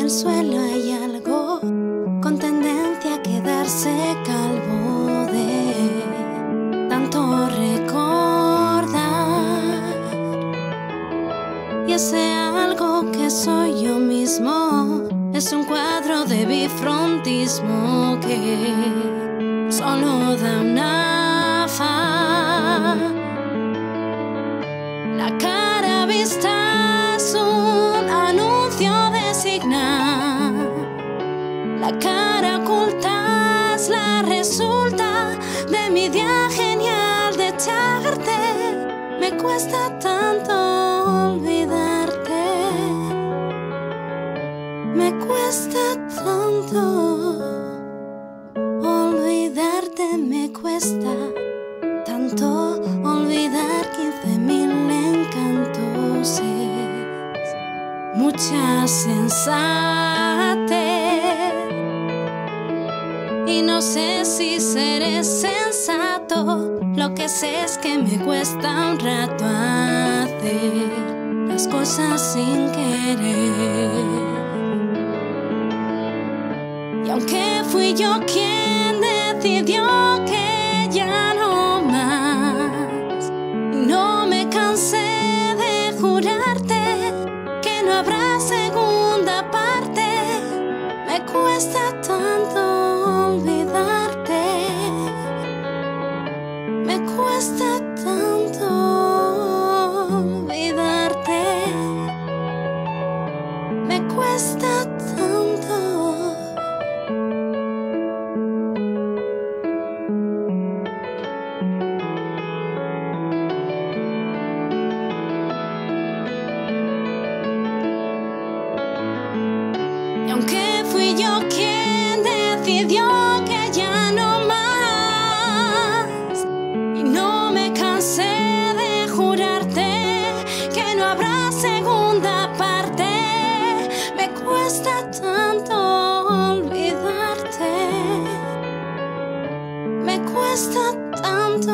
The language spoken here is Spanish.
el suelo hay algo con tendencia a quedarse calvo de tanto recordar. Y ese algo que soy yo mismo es un cuadro de bifrontismo que solo da una faz. La cara vista es un anuncio de signar. La cara oculta es la resulta de mi idea genial de echarte. Me cuesta tanto olvidarte. Me cuesta tanto olvidarte. Me cuesta tanto olvidar 15.000 encantos. Es mucha sensatez y no sé si seré sensato. Lo que sé es que me cuesta un rato hacer las cosas sin querer. Y aunque fui yo quien decidió que ya no más, no me cansé de jurarte que no habrá segunda parte. Me cuesta tanto olvidarte. Me cuesta tanto olvidarte. Me cuesta tanto. Y aunque fui yo quien decidió que ya no más, y no me cansé de jurarte que no habrá segunda parte, me cuesta tanto olvidarte. Me cuesta tanto